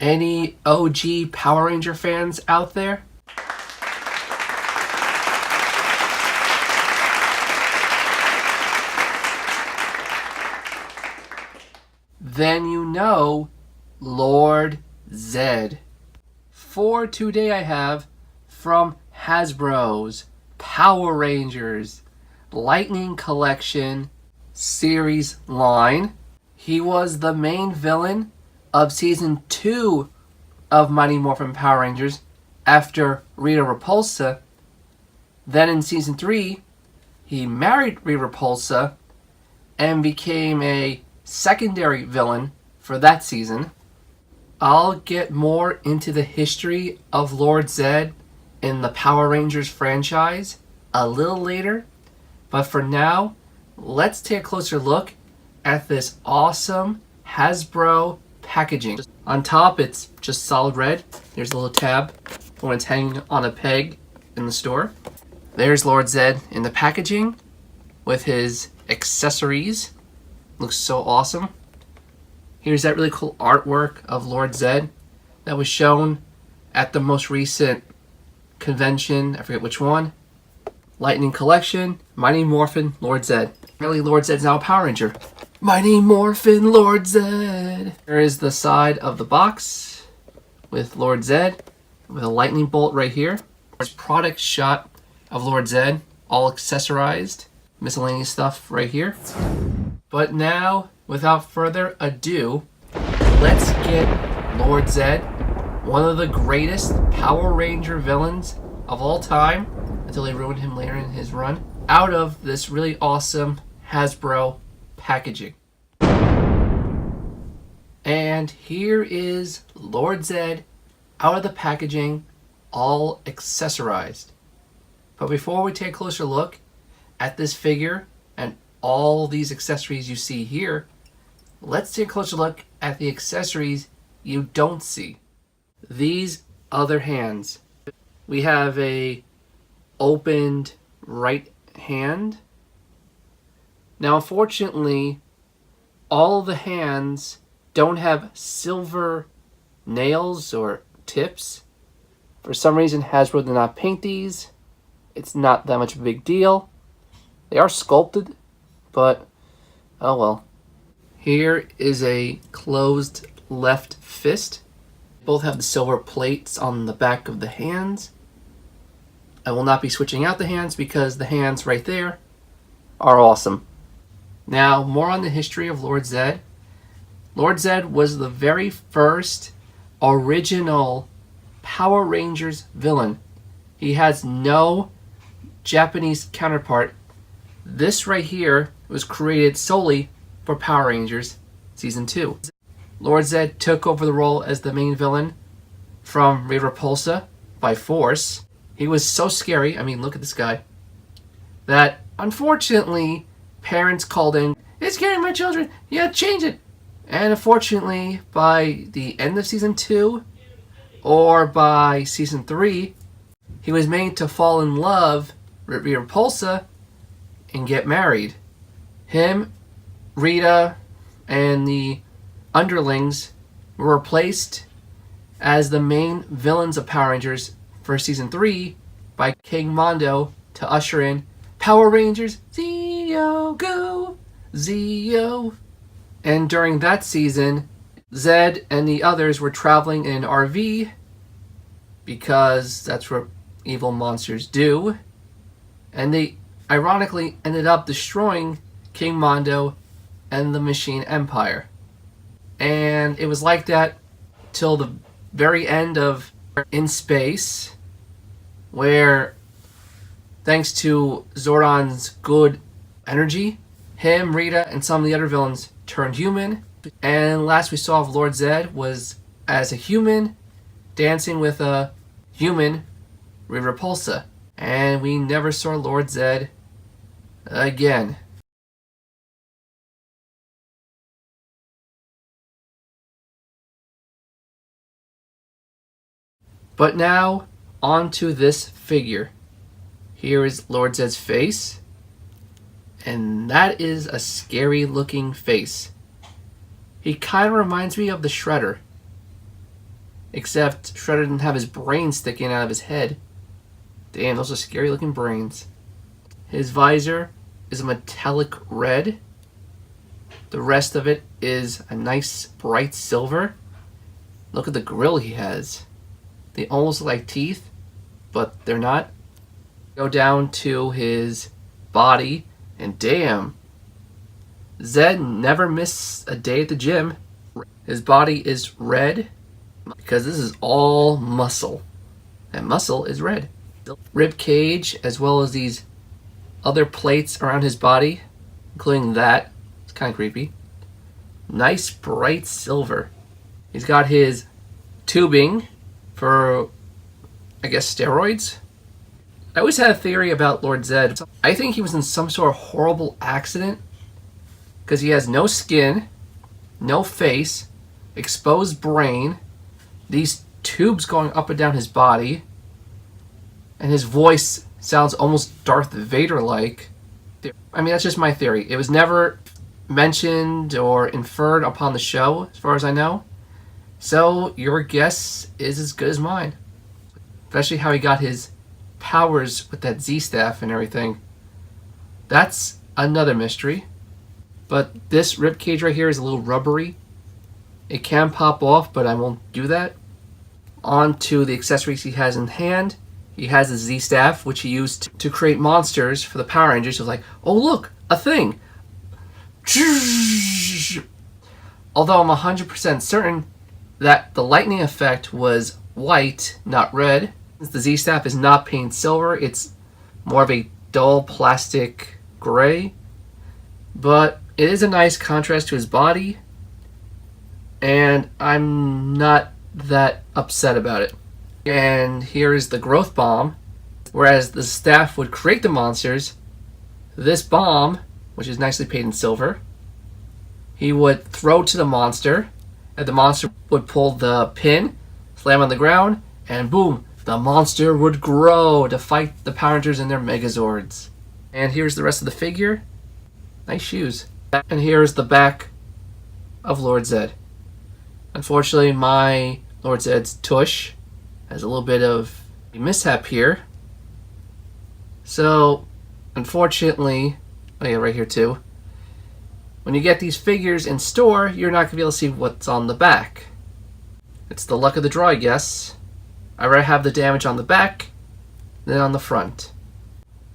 Any OG Power Ranger fans out there? Then you know Lord Zedd. For today I have from Hasbro's Power Rangers Lightning Collection series line. He was the main villain of Season 2 of Mighty Morphin Power Rangers after Rita Repulsa. Then in Season 3, he married Rita Repulsa and became a secondary villain for that season. I'll get more into the history of Lord Zedd in the Power Rangers franchise a little later, but for now, let's take a closer look at this awesome Hasbro packaging. On top, it's just solid red. There's a little tab when it's hanging on a peg in the store. There's Lord Zedd in the packaging with his accessories. Looks so awesome. Here's that really cool artwork of Lord Zedd that was shown at the most recent convention. I forget which one. Lightning Collection, Mighty Morphin Lord Zedd. Really, Lord Zedd's now a Power Ranger. Mighty Morphin Lord Zedd. Here is the side of the box with Lord Zedd with a lightning bolt right here. There's product shot of Lord Zedd, all accessorized. Miscellaneous stuff right here. But now, without further ado, let's get Lord Zedd, one of the greatest Power Ranger villains of all time, until they ruined him later in his run, out of this really awesome Hasbro packaging. And here is Lord Zedd out of the packaging, all accessorized. But before we take a closer look at this figure and all these accessories you see here, let's take a closer look at the accessories you don't see. These other hands. We have a opened right hand. Now, unfortunately, all the hands don't have silver nails or tips. For some reason, Hasbro did not paint these. It's not that much of a big deal. They are sculpted, but oh well. Here is a closed left fist. Both have the silver plates on the back of the hands. I will not be switching out the hands because the hands right there are awesome. Now, more on the history of Lord Zedd. Lord Zedd was the very first original Power Rangers villain. He has no Japanese counterpart. This right here was created solely for Power Rangers Season 2. Lord Zedd took over the role as the main villain from Rita Repulsa by force. He was so scary, I mean, look at this guy, that unfortunately parents called in, "It's scaring my children, you gotta change it." And unfortunately, by the end of Season 2 or by Season 3, he was made to fall in love with Rita Repulsa and get married. Him, Rita, and the underlings were replaced as the main villains of Power Rangers for Season 3 by King Mondo to usher in Power Rangers Zeo Go Zeo. And during that season, Zedd and the others were traveling in an RV because that's what evil monsters do. And they ironically ended up destroying King Mondo and the Machine Empire. And it was like that till the very end of In Space, where thanks to Zordon's good energy, him, Rita, and some of the other villains turned human. And last we saw of Lord Zedd was as a human dancing with a human, Rita Repulsa. And we never saw Lord Zedd again. But now, on to this figure. Here is Lord Zedd's face. And that is a scary looking face. He kind of reminds me of the Shredder. except Shredder didn't have his brain sticking out of his head. Damn, those are scary looking brains. His visor is a metallic red. The rest of it is a nice bright silver. Look at the grill he has. They almost look like teeth, but they're not. Go down to his body, and damn, Zedd never missed a day at the gym. His body is red because this is all muscle, and muscle is red. Rib cage, as well as these other plates around his body, including that. It's kind of creepy. Nice bright silver. He's got his tubing for, I guess, steroids. I always had a theory about Lord Zedd. I think he was in some sort of horrible accident because he has no skin, no face, exposed brain, these tubes going up and down his body, and his voice sounds almost Darth Vader-like. I mean, that's just my theory. It was never mentioned or inferred upon the show, as far as I know. So your guess is as good as mine. Especially how he got his powers with that Z-staff and everything. That's another mystery. But this ribcage right here is a little rubbery. It can pop off, but I won't do that. On to the accessories he has in hand. He has a Z-staff, which he used to create monsters for the Power Rangers. He was like, oh look, a thing. Although I'm 100% certain that the lightning effect was white, not red. Since the Z-staff is not painted silver, it's more of a dull plastic gray. But it is a nice contrast to his body, and I'm not that upset about it. And here is the growth bomb. Whereas the staff would create the monsters, this bomb, which is nicely painted in silver, he would throw to the monster, and the monster would pull the pin, slam on the ground, and boom, the monster would grow to fight the Power Rangers and their Megazords. And here's the rest of the figure. Nice shoes. And here's the back of Lord Zedd. Unfortunately, my Lord Zedd's tush has a little bit of a mishap here. So, unfortunately, oh yeah, right here too. When you get these figures in store, you're not going to be able to see what's on the back. It's the luck of the draw, I guess. I'd rather have the damage on the back than on the front.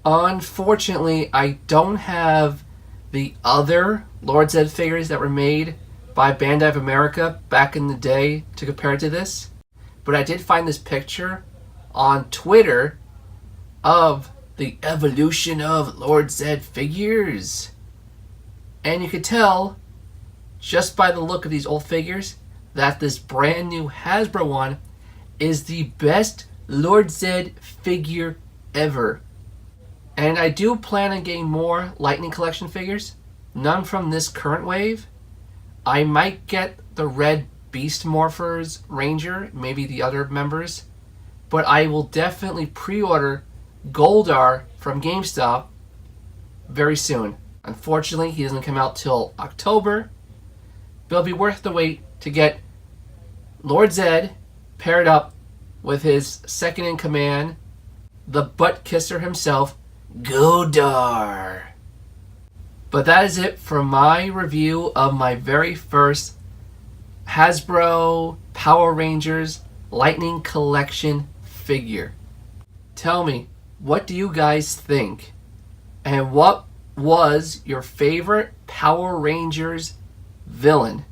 Unfortunately, I don't have the other Lord Zedd figures that were made by Bandai of America back in the day to compare to this. But I did find this picture on Twitter of the evolution of Lord Zedd figures. And you could tell, just by the look of these old figures, that this brand new Hasbro one is the best Lord Zedd figure ever. And I do plan on getting more Lightning Collection figures. None from this current wave. I might get the Red Beast Morphers Ranger, maybe the other members. But I will definitely pre-order Goldar from GameStop very soon. Unfortunately, he doesn't come out till October. But it'll be worth the wait to get Lord Zedd paired up with his second in command, the butt kisser himself, Goldar. But that is it for my review of my very first Hasbro Power Rangers Lightning Collection figure. Tell me, what do you guys think? And what was your favorite Power Rangers villain?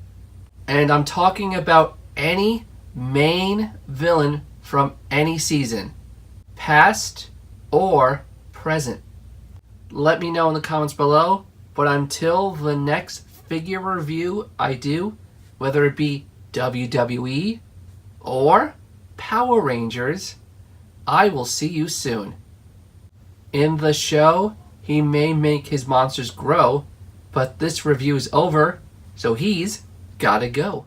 And I'm talking about any main villain from any season, past or present. Let me know in the comments below. But until the next figure review I do, whether it be WWE or Power Rangers, I will see you soon. In the show, he may make his monsters grow, but this review is over, so he's gotta go.